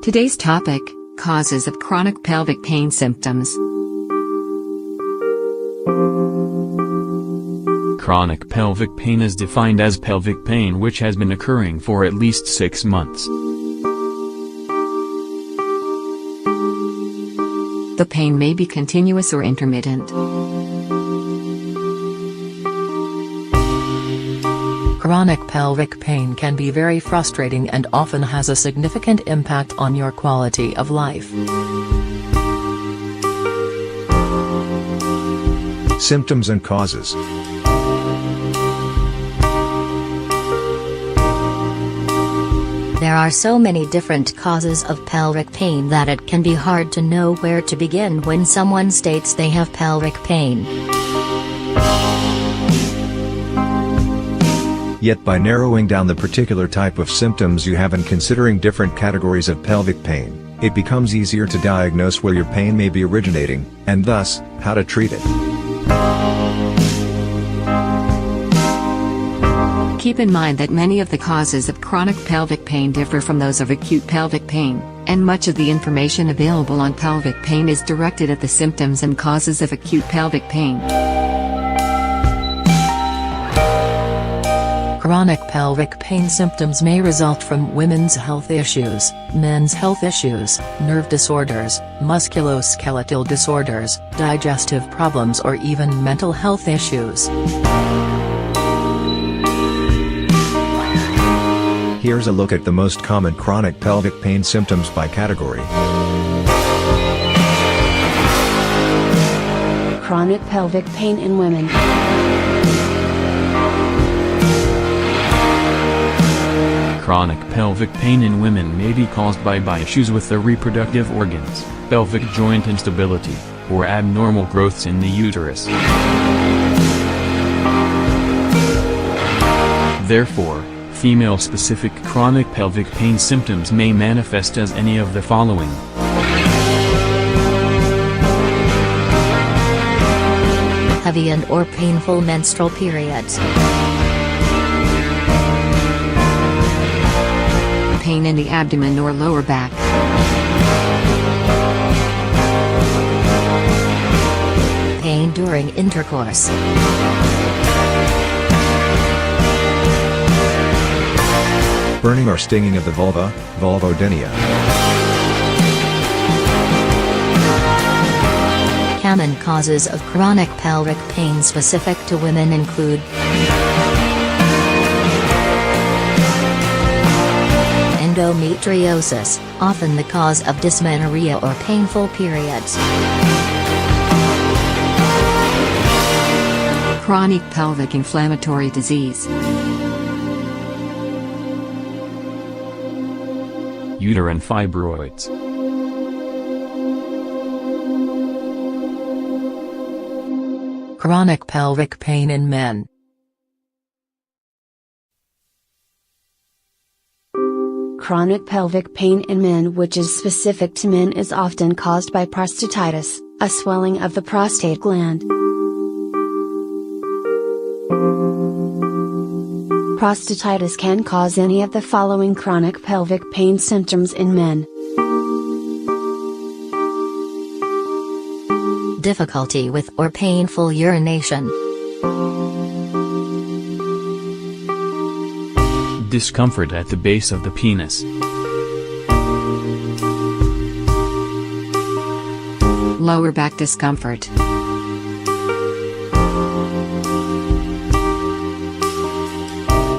Today's topic: causes of chronic pelvic pain symptoms. Chronic pelvic pain is defined as pelvic pain which has been occurring for at least 6 months. The pain may be continuous or intermittent. Chronic pelvic pain can be very frustrating and often has a significant impact on your quality of life. Symptoms and causes. There are so many different causes of pelvic pain that it can be hard to know where to begin when someone states they have pelvic pain. Yet by narrowing down the particular type of symptoms you have and considering different categories of pelvic pain, it becomes easier to diagnose where your pain may be originating, and thus, how to treat it. Keep in mind that many of the causes of chronic pelvic pain differ from those of acute pelvic pain, and much of the information available on pelvic pain is directed at the symptoms and causes of acute pelvic pain. Chronic pelvic pain symptoms may result from women's health issues, men's health issues, nerve disorders, musculoskeletal disorders, digestive problems, or even mental health issues. Here's a look at the most common chronic pelvic pain symptoms by category. Chronic pelvic pain in women. Chronic pelvic pain in women may be caused by issues with the reproductive organs, pelvic joint instability, or abnormal growths in the uterus. Therefore, female-specific chronic pelvic pain symptoms may manifest as any of the following. Heavy and/or painful menstrual periods. Pain in the abdomen or lower back. Pain during intercourse. Burning or stinging of the vulva, vulvodynia. Common causes of chronic pelvic pain specific to women include endometriosis, often the cause of dysmenorrhea or painful periods. Chronic pelvic inflammatory disease. Uterine fibroids. Chronic pelvic pain in men. Chronic pelvic pain in men, which is specific to men, is often caused by prostatitis, a swelling of the prostate gland. Prostatitis can cause any of the following chronic pelvic pain symptoms in men. Difficulty with or painful urination. Discomfort at the base of the penis. Lower back discomfort.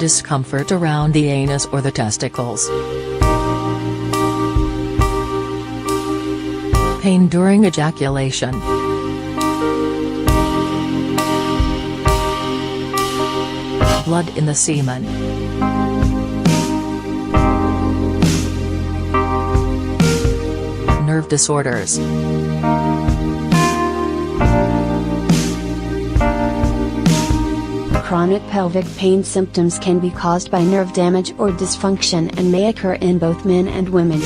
Discomfort around the anus or the testicles. Pain during ejaculation. Blood in the semen. Nerve disorders. Chronic pelvic pain symptoms can be caused by nerve damage or dysfunction and may occur in both men and women.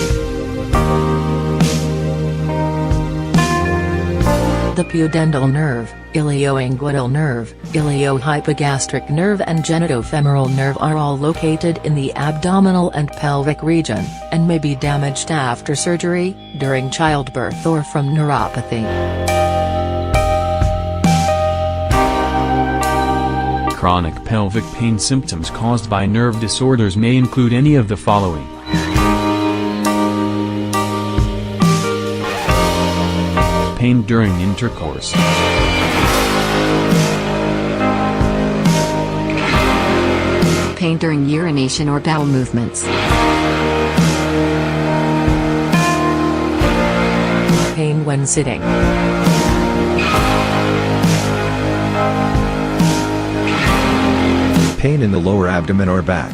The pudendal nerve, ilioinguinal nerve, iliohypogastric nerve and genitofemoral nerve are all located in the abdominal and pelvic region, and may be damaged after surgery, during childbirth or from neuropathy. Chronic pelvic pain symptoms caused by nerve disorders may include any of the following. Pain during intercourse. Pain during urination or bowel movements. Pain when sitting. Pain in the lower abdomen or back.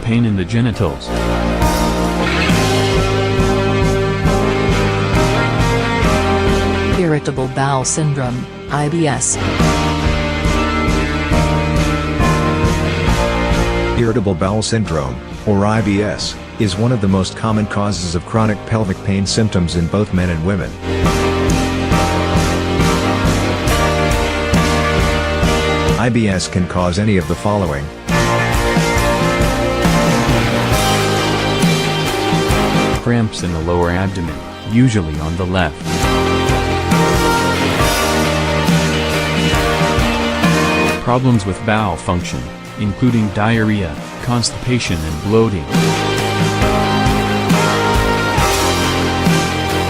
Pain in the genitals. Irritable bowel syndrome, IBS. Irritable bowel syndrome, or IBS, is one of the most common causes of chronic pelvic pain symptoms in both men and women. IBS can cause any of the following. Cramps in the lower abdomen, usually on the left. Problems with bowel function, including diarrhea, constipation and bloating.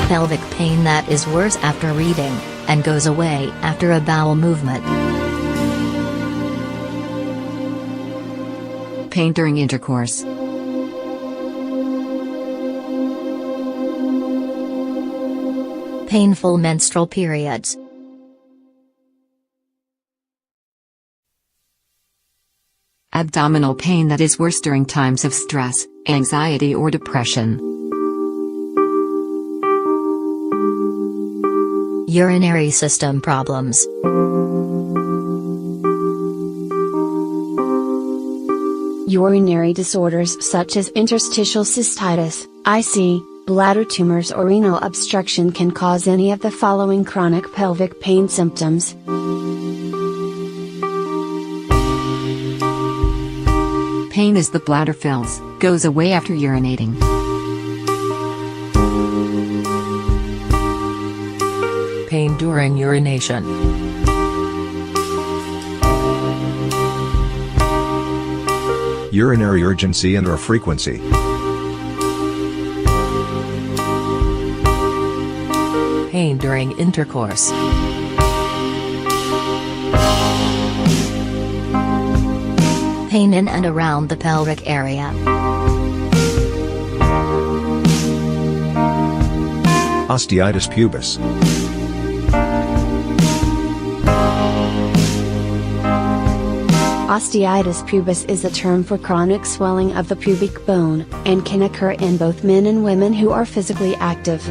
Pelvic pain that is worse after reading, and goes away after a bowel movement. Pain during intercourse. Painful menstrual periods. Abdominal pain that is worse during times of stress, anxiety or depression. Urinary system problems. Urinary disorders such as interstitial cystitis, IC, bladder tumors or renal obstruction can cause any of the following chronic pelvic pain symptoms. Pain as the bladder fills, goes away after urinating. Pain during urination. Urinary urgency and/or frequency. Pain during intercourse. Pain in and around the pelvic area. Osteitis pubis. Osteitis pubis is a term for chronic swelling of the pubic bone, and can occur in both men and women who are physically active.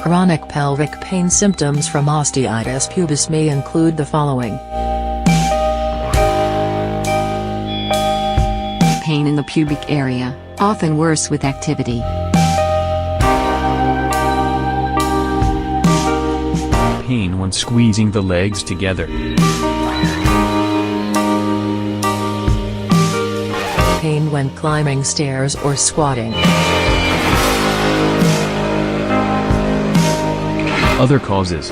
Chronic pelvic pain symptoms from osteitis pubis may include the following. Pain in the pubic area, often worse with activity. Pain when squeezing the legs together. Pain when climbing stairs or squatting. Other causes.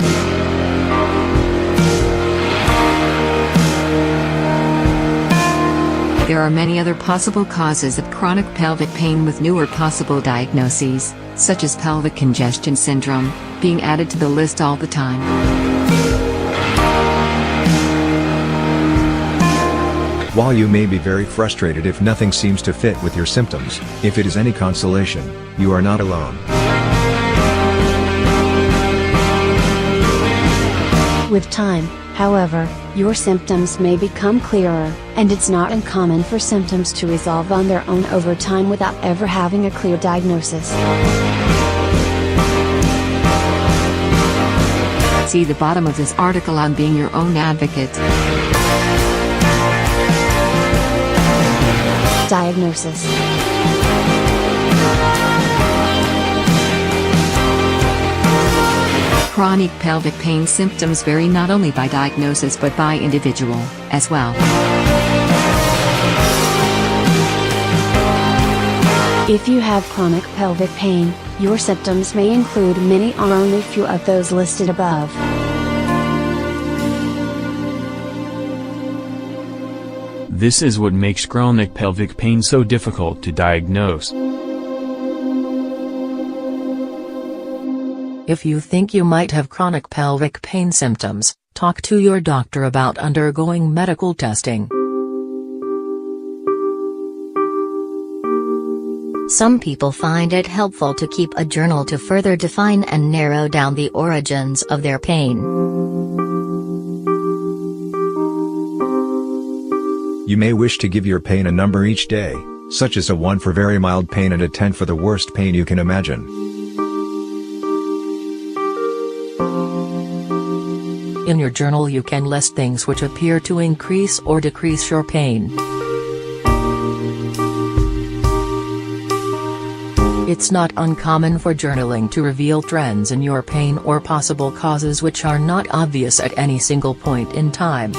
There are many other possible causes of chronic pelvic pain with newer possible diagnoses, such as pelvic congestion syndrome, being added to the list all the time. While you may be very frustrated if nothing seems to fit with your symptoms, if it is any consolation, you are not alone. With time, however, your symptoms may become clearer, and it's not uncommon for symptoms to resolve on their own over time without ever having a clear diagnosis. See the bottom of this article on being your own advocate. Diagnosis. Chronic pelvic pain symptoms vary not only by diagnosis but by individual, as well. If you have chronic pelvic pain, your symptoms may include many or only few of those listed above. This is what makes chronic pelvic pain so difficult to diagnose. If you think you might have chronic pelvic pain symptoms, talk to your doctor about undergoing medical testing. Some people find it helpful to keep a journal to further define and narrow down the origins of their pain. You may wish to give your pain a number each day, such as a 1 for very mild pain and a 10 for the worst pain you can imagine. In your journal you can list things which appear to increase or decrease your pain. It's not uncommon for journaling to reveal trends in your pain or possible causes which are not obvious at any single point in time.